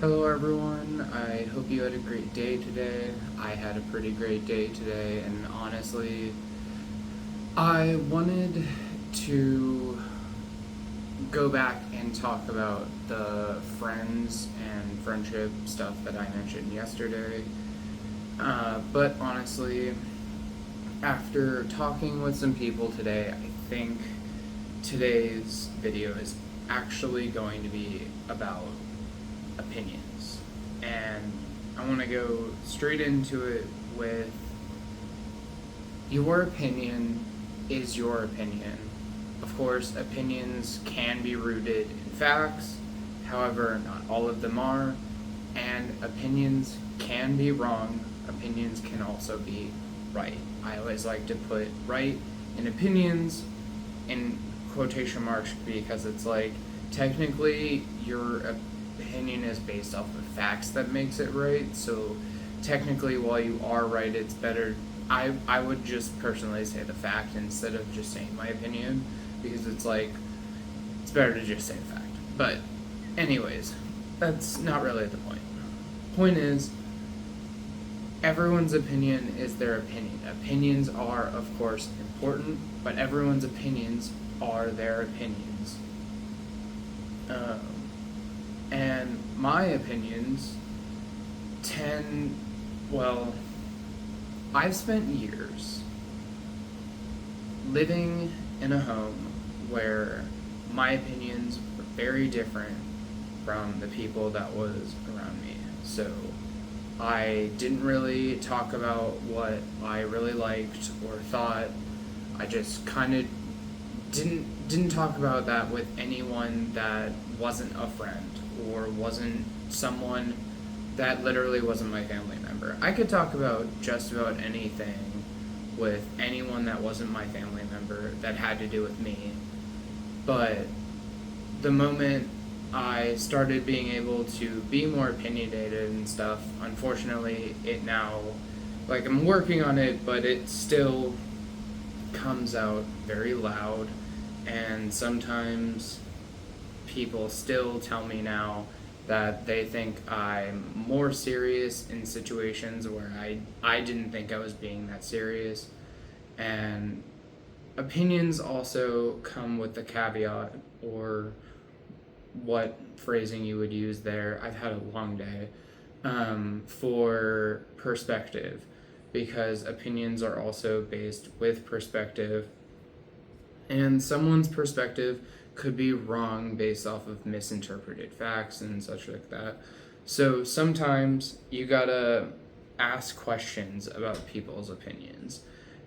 Hello, everyone. I hope you had a great day today. I had a pretty great day today, and honestly, I wanted to go back and talk about the friends and friendship stuff that I mentioned yesterday. But honestly, after talking with some people today, I think today's video is actually going to be about opinions. And I want to go straight into it with your opinion is your opinion. Of course, opinions can be rooted in facts, however, not all of them are, and opinions can be wrong. Opinions can also be right. I always like to put right in opinions in quotation marks because it's like technically your opinion is based off of facts that makes it right. So technically, while you are right, it's better. I would just personally say the fact instead of just saying my opinion because it's like it's better to just say the fact. But anyways, that's not really the point. Point is, everyone's opinion is their opinion. Opinions are, of course, important, but everyone's opinions are their opinions. Um, and my opinions tend, well, I've spent years living in a home where my opinions were very different from the people that was around me. So I didn't really talk about what I really liked or thought. I just kind of didn't talk about that with anyone that wasn't a friend or wasn't someone that literally wasn't my family member. I could talk about just about anything with anyone that wasn't my family member that had to do with me. But the moment I started being able to be more opinionated and stuff, unfortunately, it now, like, I'm working on it, but it still comes out very loud. And sometimes people still tell me now that they think I'm more serious in situations where I didn't think I was being that serious. And opinions also come with the caveat, or what phrasing you would use there. I've had a long day. For perspective, because opinions are also based with perspective, and someone's perspective could be wrong based off of misinterpreted facts and such like that. So sometimes you gotta ask questions about people's opinions.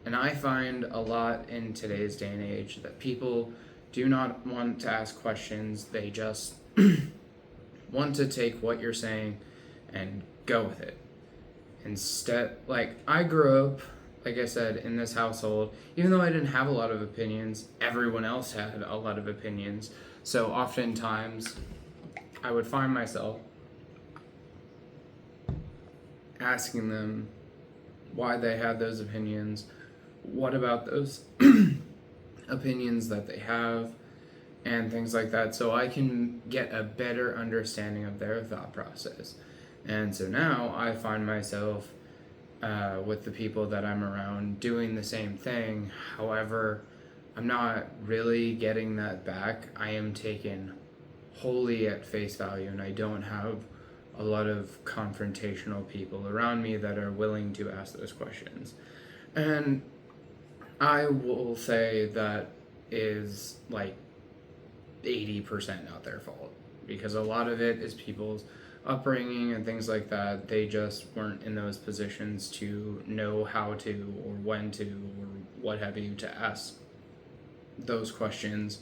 And I find a lot in today's day and age that people do not want to ask questions, they just want to take what you're saying and go with it. Instead, like, I grew up, like I said, in this household. Even though I didn't have a lot of opinions, everyone else had a lot of opinions. So oftentimes I would find myself asking them why they had those opinions, what about those opinions that they have, and things like that, so I can get a better understanding of their thought process. And so now I find myself with the people that I'm around doing the same thing. However, I'm not really getting that back. I am taken wholly at face value, and I don't have a lot of confrontational people around me that are willing to ask those questions. And I will say that is like 80% not their fault, because a lot of it is people's upbringing and things like that. They just weren't in those positions to know how to or when to or what have you to ask those questions.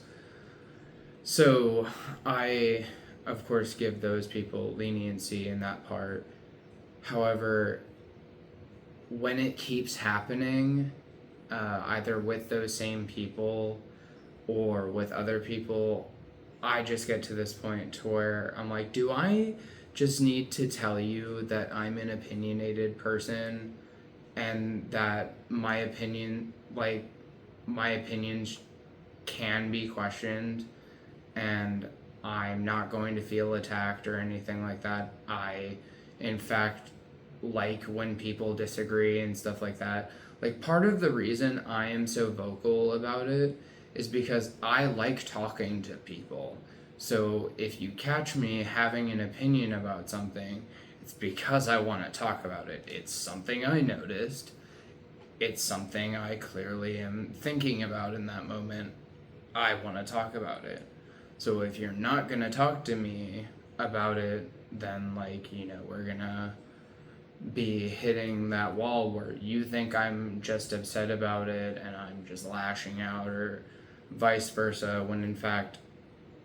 So I, of course, give those people leniency in that part. However, when it keeps happening, either with those same people or with other people, I just get to this point to where I'm like, do I just need to tell you that I'm an opinionated person and that my opinion, like, my opinions can be questioned, and I'm not going to feel attacked or anything like that. I, in fact, like when people disagree and stuff like that. Like, part of the reason I am so vocal about it is because I like talking to people. So if you catch me having an opinion about something, it's because I want to talk about it. It's something I noticed. It's something I clearly am thinking about in that moment. I want to talk about it. So if you're not going to talk to me about it, then, like, we're going to be hitting that wall where you think I'm just upset about it and I'm just lashing out, or vice versa, when in fact,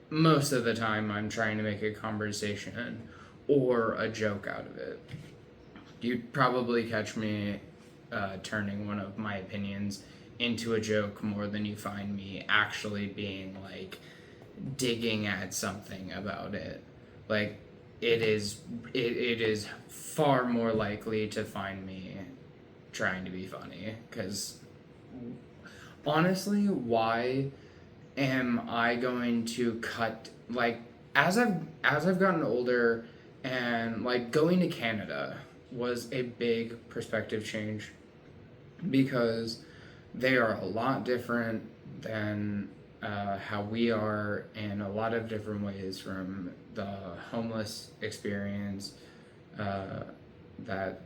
most of the time I'm trying to make a conversation or a joke out of it. You'd probably catch me turning one of my opinions into a joke more than you find me actually being like digging at something about it. Like, it is far more likely to find me trying to be funny, because honestly, why am I going to cut, like, as I've gotten older, and like going to Canada was a big perspective change, because they are a lot different than how we are in a lot of different ways, from the homeless experience, that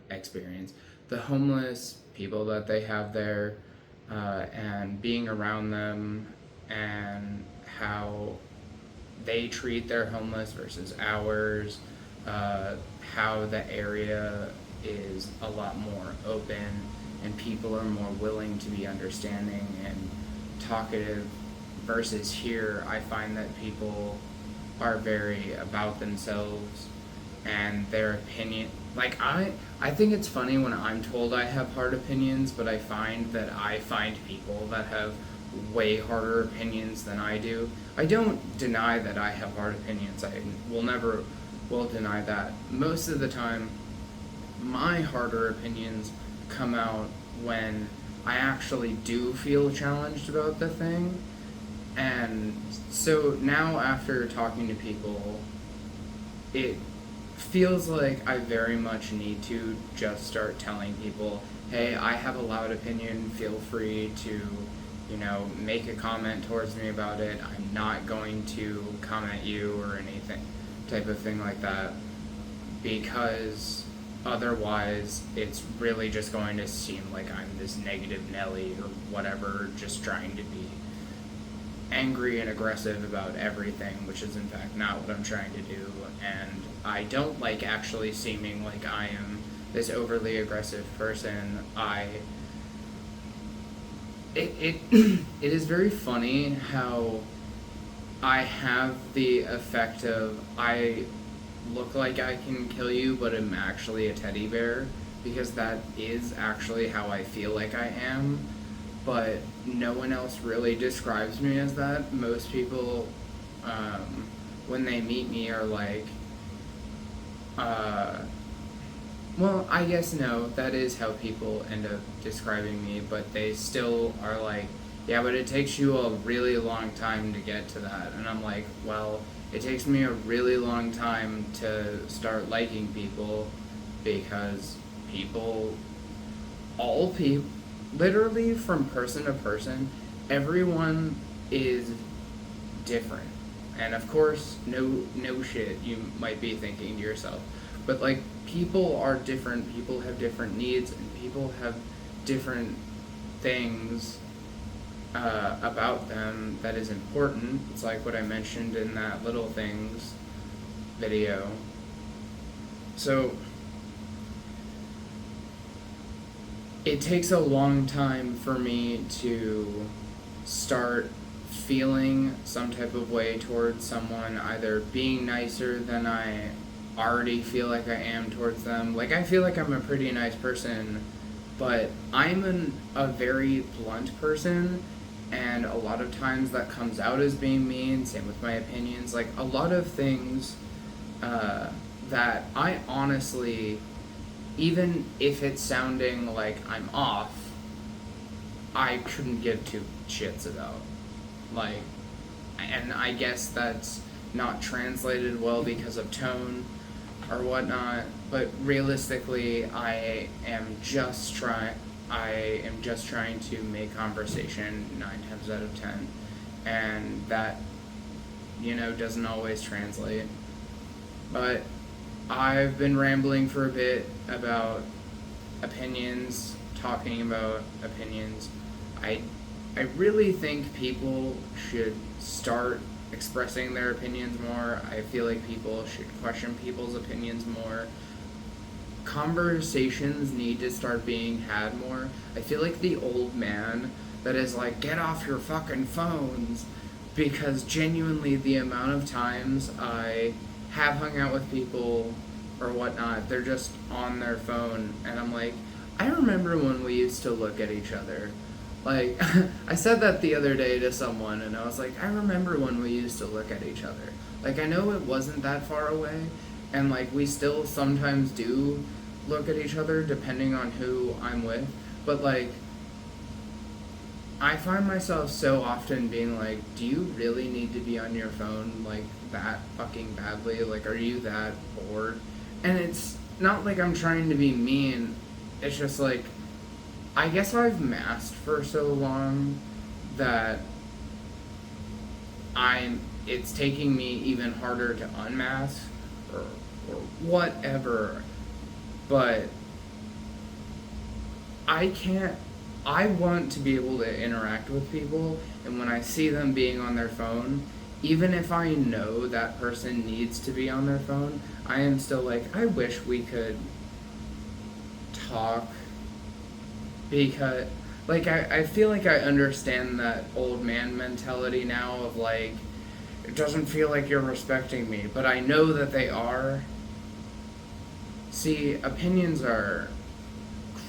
experience, the homeless people that they have there, and being around them, and how they treat their homeless versus ours, how the area is a lot more open and people are more willing to be understanding and talkative, versus here I find that people are very about themselves and their opinion. Like, I think it's funny when I'm told I have hard opinions, but I find that I find people that have way harder opinions than I do. I don't deny that I have hard opinions. I will deny that. Most of the time, my harder opinions come out when I actually do feel challenged about the thing. And so now, after talking to people, it feels like I very much need to just start telling people, hey, I have a loud opinion, feel free to, make a comment towards me about it. I'm not going to come at you or anything, type of thing like that, because otherwise it's really just going to seem like I'm this negative Nelly or whatever, just trying to be angry and aggressive about everything, which is in fact not what I'm trying to do. And I don't like actually seeming like I am this overly aggressive person. It is very funny how I have the effect of, I look like I can kill you, but I'm actually a teddy bear, because that is actually how I feel like I am. But no one else really describes me as that. Most people, when they meet me, are like, well, I guess no, that is how people end up describing me, but they still are like, yeah, but it takes you a really long time to get to that. And I'm like, well, it takes me a really long time to start liking people, because all people, literally from person to person, everyone is different. And of course, no shit, you might be thinking to yourself, but like, people are different, people have different needs, and people have different things about them that is important. It's like what I mentioned in that Little Things video. So it takes a long time for me to start feeling some type of way towards someone, either being nicer than I already feel like I am towards them. Like, I feel like I'm a pretty nice person, but I'm a very blunt person, and a lot of times that comes out as being mean. Same with my opinions. Like, a lot of things that I honestly, even if it's sounding like I'm off, I couldn't give two shits about. Like, and I guess that's not translated well because of tone or whatnot, but realistically I am just trying to make conversation 9 times out of 10, and that, doesn't always translate. But I've been rambling for a bit about opinions, talking about opinions. I really think people should start expressing their opinions more. I feel like people should question people's opinions more. Conversations need to start being had more. I feel like the old man that is like, get off your fucking phones, because genuinely the amount of times I have hung out with people or whatnot, they're just on their phone, and I'm like, I remember when we used to look at each other. Like, I said that the other day to someone, and I was like, I remember when we used to look at each other. Like, I know it wasn't that far away, and like, we still sometimes do look at each other depending on who I'm with, but like, I find myself so often being like, do you really need to be on your phone like that fucking badly? Like, are you that bored? And it's not like I'm trying to be mean, it's just like, I guess I've masked for so long that it's taking me even harder to unmask or whatever. But I want to be able to interact with people, and when I see them being on their phone, even if I know that person needs to be on their phone, I am still like, I wish we could talk, because like I feel like I understand that old man mentality now of like, it doesn't feel like you're respecting me, but I know that they are. See, opinions are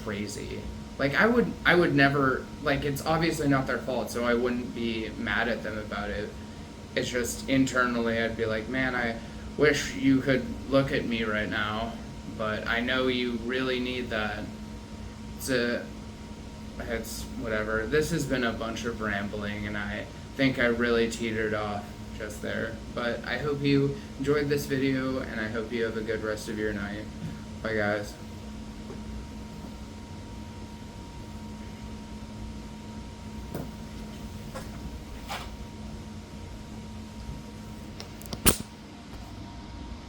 crazy. Like, I would never, like, it's obviously not their fault, so I wouldn't be mad at them about it. It's just internally I'd be like, man, I wish you could look at me right now, but I know you really need that. It's whatever. This has been a bunch of rambling, and I think I really teetered off just there. But I hope you enjoyed this video, and I hope you have a good rest of your night. Bye, guys.